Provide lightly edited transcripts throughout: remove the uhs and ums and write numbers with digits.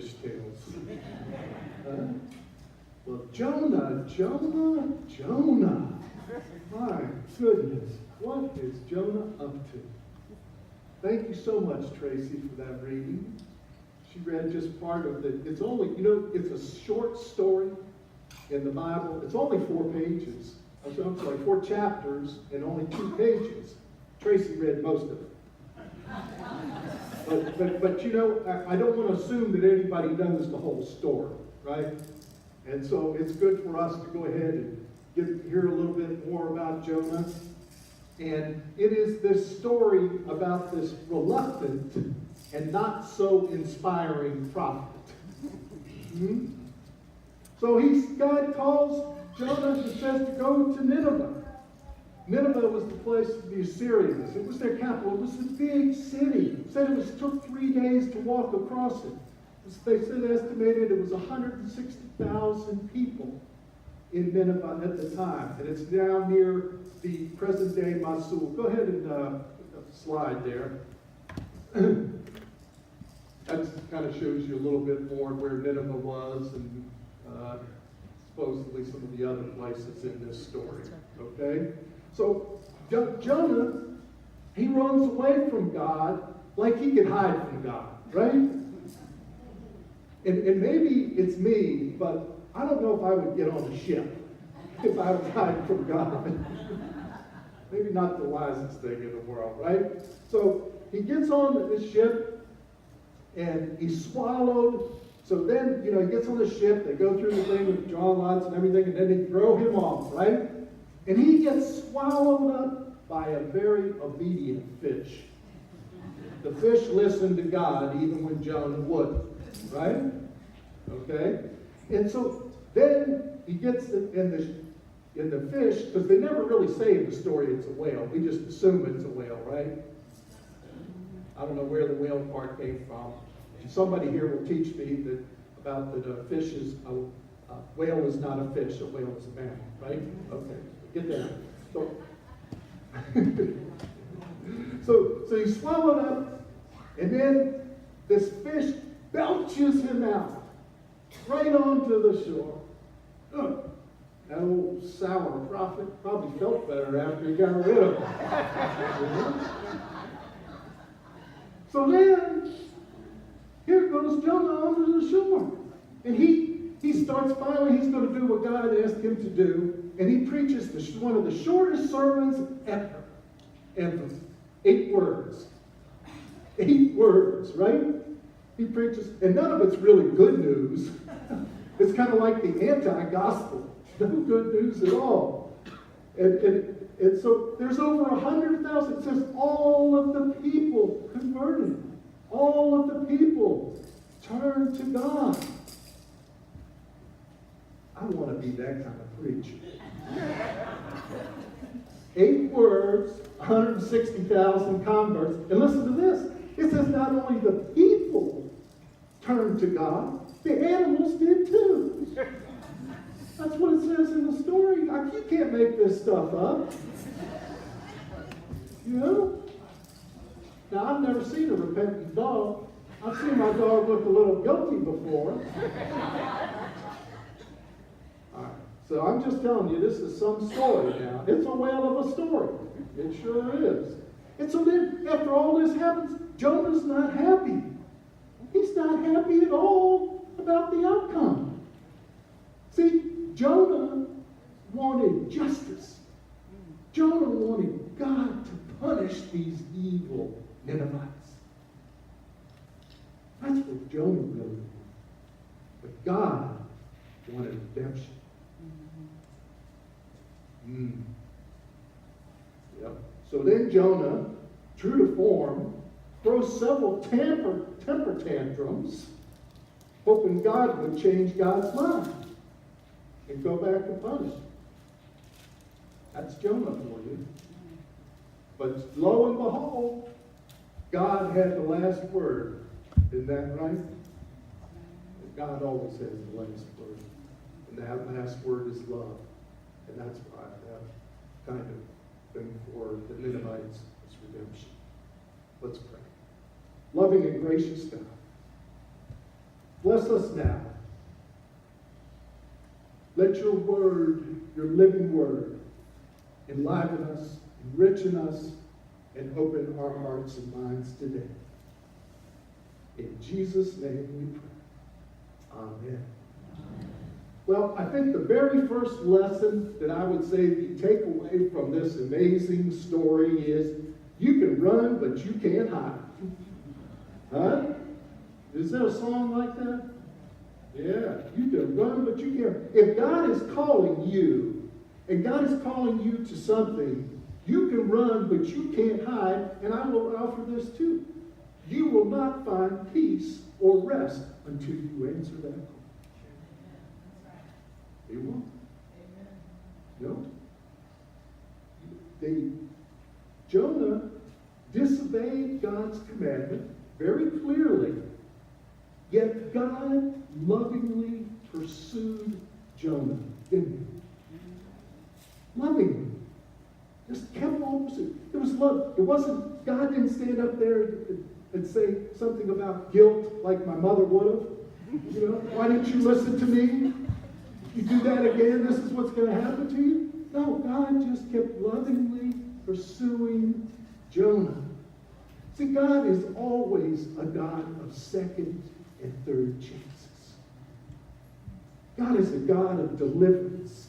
fish tails. Well, Jonah. My goodness, what is Jonah up to? Thank you so much, Tracy, for that reading. She read just part of it. It's only, it's a short story in the Bible. It's only 4 pages. I'm sorry, 4 chapters and only 2 pages. Tracy read most of it. But I don't want to assume that anybody knows the whole story, right? And so it's good for us to go ahead and hear a little bit more about Jonah. And it is this story about this reluctant and not so inspiring prophet. So God calls Jonah and says to go to Nineveh. Nineveh was the place of the Assyrians. It was their capital. It was a big city. It said it took 3 days to walk across it. They said estimated it was 160,000 people in Nineveh at the time. And it's now near the present-day Mosul. Go ahead and put up the slide there. That kind of shows you a little bit more where Nineveh was and supposedly some of the other places in this story. Okay? So Jonah, he runs away from God like he could hide from God, right? And maybe it's me, but I don't know if I would get on a ship if I was hiding from God. Maybe not the wisest thing in the world, right? So he gets on this ship and he's swallowed. So then, he gets on the ship. They go through the thing with John lots and everything, and then they throw him off, right? And he gets swallowed up by a very obedient fish. The fish listened to God even when Jonah wouldn't, right? Okay? And so then he gets in the fish, because they never really say in the story it's a whale. We just assume it's a whale, right? I don't know where the whale part came from. Somebody here will teach me about that a fish is, a whale is not a fish, a whale is a mammal, right? Okay, get that. So he's swallowed up, and then this fish belches him out right onto the shore. Ugh. That old sour prophet probably felt better after he got rid of him. So then, here goes Jonah onto the shore. And he starts finally, he's going to do what God asked him to do. And he preaches one of the shortest sermons ever. 8 words. 8 words, right? He preaches, and none of it's really good news. It's kind of like the anti-gospel. No good news at all. And so there's over 100,000. It says all of the people converted. All of the people turned to God. I want to be that kind of preacher. 8 words, 160,000 converts. And listen to this. It says not only the people turned to God, the animals did too. That's what it says in the story. You can't make this stuff up. Now, I've never seen a repentant dog. I've seen my dog look a little guilty before. All right. So I'm just telling you, this is some story now. It's a whale of a story. It sure is. And so then, after all this happens, Jonah's not happy. He's not happy at all about the outcome. See, Jonah wanted justice. Jonah wanted God to punish these evil Ninevites. That's what Jonah really wanted. But God wanted redemption. Yep. So then Jonah, true to form, throws several temper tantrums, hoping God would change God's mind and go back and punish. That's Jonah for you. But lo and behold, God had the last word. Isn't that right? God always has the last word. And that last word is love. And that's why that kind of thing for the Ninevites is redemption. Let's pray. Loving and gracious God, Bless us now. Let your word, your living word, enliven us, enrichen us, and open our hearts and minds today. In Jesus' name we pray. Amen. Well, I think the very first lesson that I would say you take away from this amazing story is you can run, but you can't hide. Huh? Is there a song like that? Yeah, you can run, but you can't. If God is calling you, and God is calling you to something, you can run, but you can't hide. And I will offer this too. You will not find peace or rest until you answer that call. You won't. No. Jonah disobeyed God's commandment very clearly, yet God lovingly pursued Jonah, didn't he? Lovingly. Just kept on pursuing. It was love. It wasn't, God didn't stand up there and say something about guilt like my mother would have. You know, why didn't you listen to me? You do that again, this is what's going to happen to you? No, God just kept lovingly pursuing Jonah. See, God is always a God of second and third chances. God is a God of deliverance,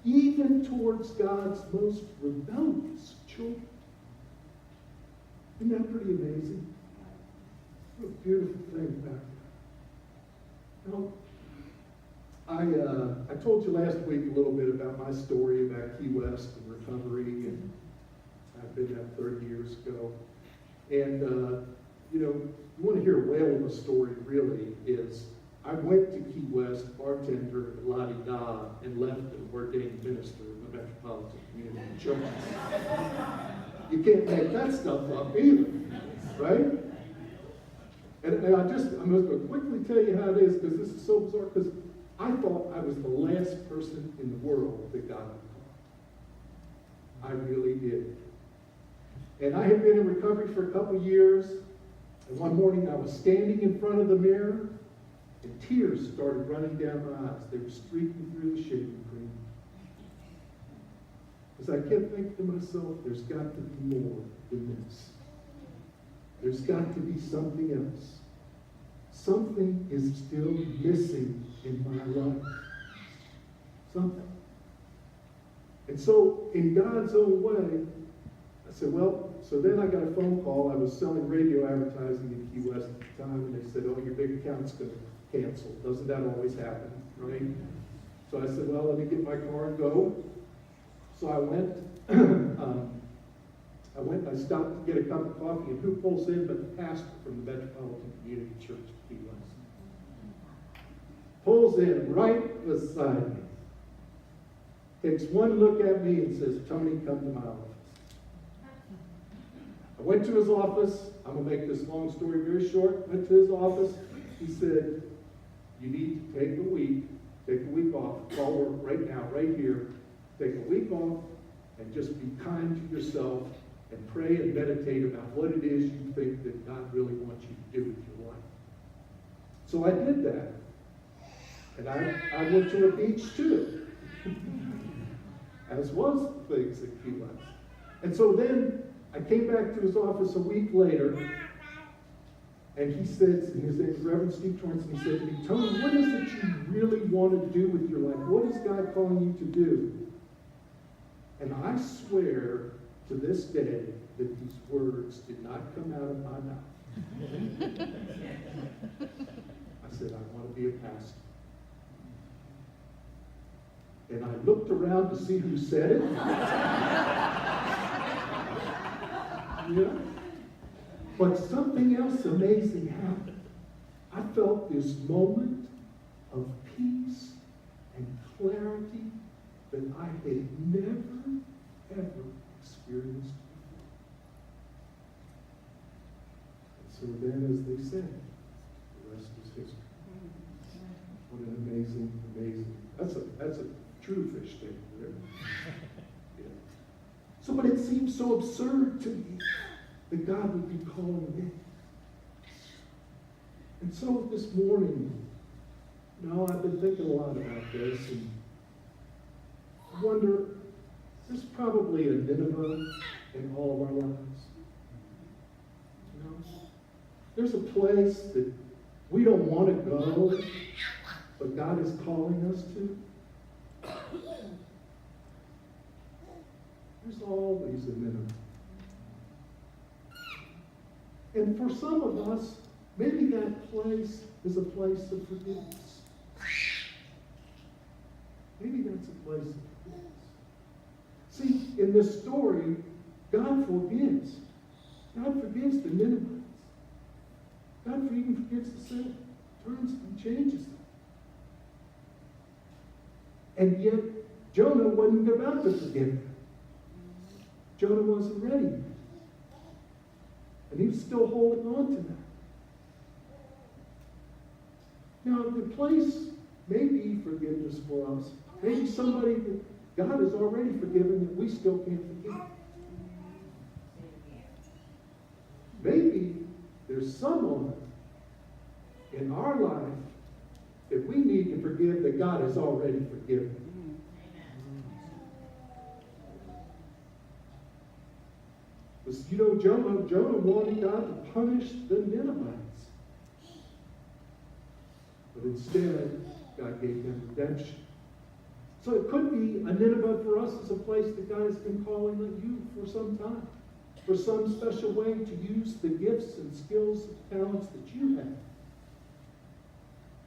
even towards God's most rebellious children. Isn't that pretty amazing? What a beautiful thing about it. Now, I told you last week a little bit about my story about Key West and recovery, and I've been there 30 years ago. And, you know, you want to hear a whale of a story, really, is I went to Key West, bartender at La-Di-Da, and left an ordained minister in the Metropolitan Community Church. You can't make that stuff up either, right? And I'm just going to quickly tell you how it is, because this is so bizarre, because I thought I was the last person in the world that God would call. I really did. And I had been in recovery for a couple years, and one morning I was standing in front of the mirror, and tears started running down my eyes. They were streaking through the shaving cream. As I kept thinking to myself, there's got to be more than this. There's got to be something else. Something is still missing in my life. Something. And so, in God's own way, I said, well, so then I got a phone call. I was selling radio advertising in Key West at the time, and they said, oh, your big account's going to cancel. Doesn't that always happen, right? So I said, well, let me get my car and go. So I went. I stopped to get a cup of coffee, and who pulls in but the pastor from the Metropolitan Community Church of Key West. Pulls in right beside me. Takes one look at me and says, Tony, come to my office. I went to his office. I'm going to make this long story very short. Went to his office. He said, you need to take a week off, call work right now, right here. Take a week off and just be kind to yourself and pray and meditate about what it is you think that God really wants you to do with your life. So I did that. And I went to a beach too. As was things at Key West. And so then I came back to his office a week later, and he said, and his name is Reverend Steve Torrance, and he said to me, Tony, what is it you really want to do with your life? What is God calling you to do? And I swear to this day that these words did not come out of my mouth. I said, I want to be a pastor. And I looked around to see who said it. Yeah. But something else amazing happened. I felt this moment of peace and clarity that I had never, ever experienced before. And so then, as they say, the rest is history. What an amazing, amazing. That's a true fish thing there. Yeah. So, but it seems so absurd to me that God would be calling me. And so this morning, I've been thinking a lot about this, and I wonder, there's probably a Nineveh in all of our lives. There's a place that we don't want to go, but God is calling us to. There's always a Nineveh. And for some of us, maybe that place is a place of forgiveness. Maybe that's a place of forgiveness. See, in this story, God forgives. God forgives the Ninevites. God even forgives the sin, turns and changes them. And yet, Jonah wasn't about to forgive them. Jonah wasn't ready. And he was still holding on to that. Now, the place may be forgiveness for us. Maybe somebody that God has already forgiven that we still can't forgive. Maybe there's someone in our life that we need to forgive that God has already forgiven. Because, Jonah wanted God to punish the Ninevites. But instead, God gave them redemption. So it could be a Nineveh for us as a place that God has been calling on you for some time. For some special way to use the gifts and skills and talents that you have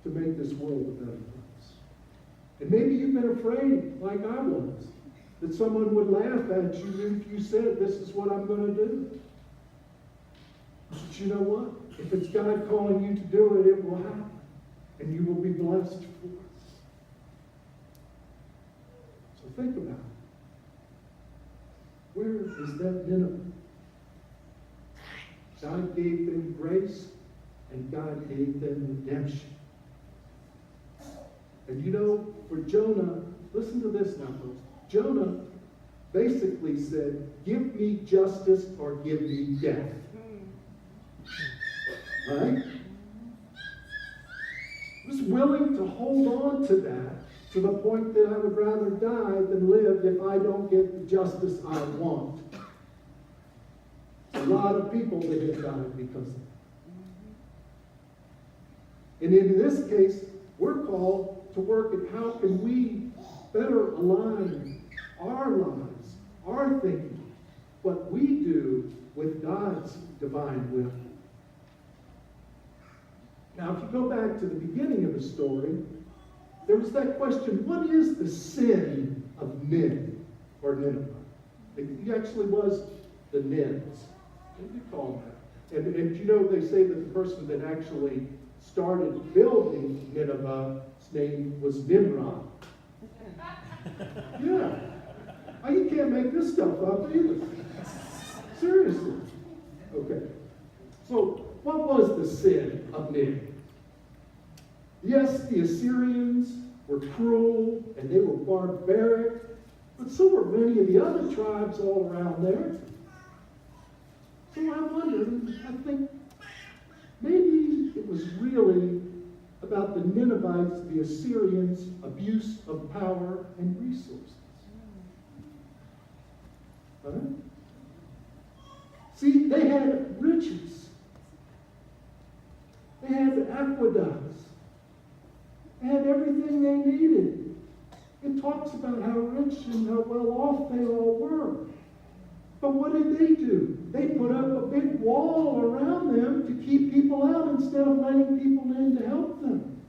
to make this world a better place. And maybe you've been afraid, like I was, that someone would laugh at you if you said, this is what I'm going to do. But you know what? If it's God calling you to do it, it will happen. And you will be blessed for it. So think about it. Where is that Nineveh? God gave them grace, and God gave them redemption. And for Jonah, listen to this now, folks. Jonah basically said, give me justice or give me death. Right? He was willing to hold on to that to the point that I would rather die than live if I don't get the justice I want. A lot of people that have died because of it. And in this case, we're called to work at how can we better align our lives, our thinking, what we do with God's divine will. Now, if you go back to the beginning of the story, there was that question, what is the sin of Nin, or Nineveh? It actually was the Nins. What do you call that? And they say that the person that actually started building Nineveh's name was Nimrod. Yeah. You can't make this stuff up either. Seriously. Okay. So, what was the sin of Nin? Yes, the Assyrians were cruel and they were barbaric, but so were many of the other tribes all around there. So I wonder, I think, maybe it was really about the Ninevites, the Assyrians' abuse of power and resources. Huh? See, they had riches. They had aqueducts. They had everything they needed. It talks about how rich and how well off they all were. But what did they do? They put up a big wall around them to keep people out instead of letting people in to help them.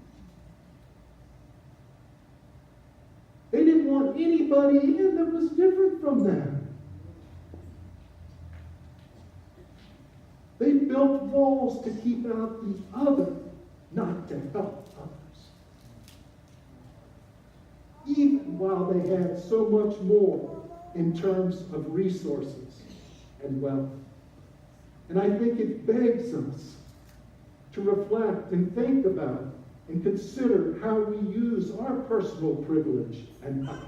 They didn't want anybody in that was different from them. They built walls to keep out the other, not to help others. Even while they had so much more in terms of resources and wealth. And I think it begs us to reflect and think about and consider how we use our personal privilege and power.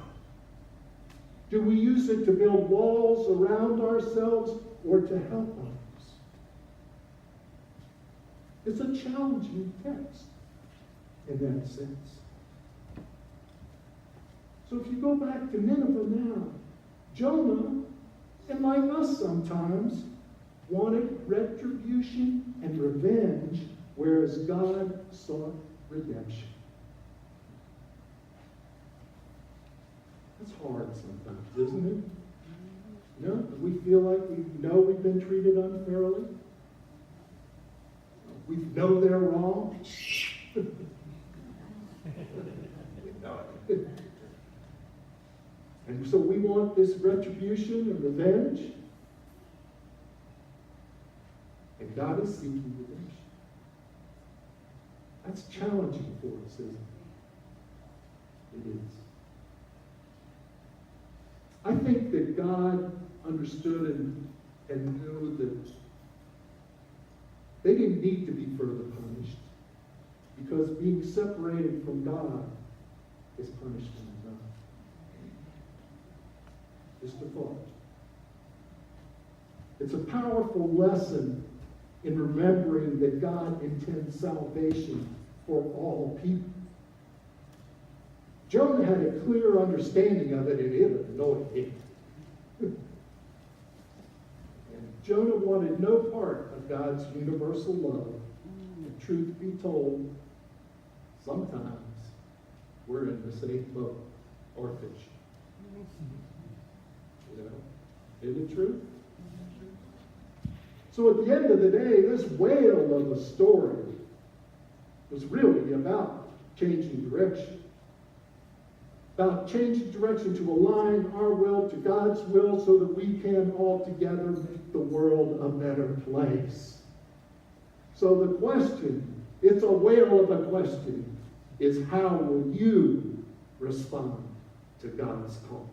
Do we use it to build walls around ourselves or to help others? It's a challenging text in that sense. So if you go back to Nineveh now, Jonah, and like us sometimes, wanted retribution and revenge, whereas God sought redemption. That's hard sometimes, isn't it? You know, we feel like we know we've been treated unfairly. We know they're wrong. We know it. And so we want this retribution and revenge. And God is seeking redemption. That's challenging for us, isn't it? It is. I think that God understood and knew that they didn't need to be further punished, because being separated from God is punishment enough. Just a thought. It's a powerful lesson in remembering that God intends salvation for all people. Jonah had a clear understanding of it, and it annoyed him. And Jonah wanted no part of God's universal love. And truth be told, sometimes we're in the same boat or fish. You know, isn't it true? So at the end of the day, this whale of a story was really about changing direction. About changing direction to align our will to God's will so that we can all together make the world a better place. So the question, it's a whale of a question, is how will you respond to God's call?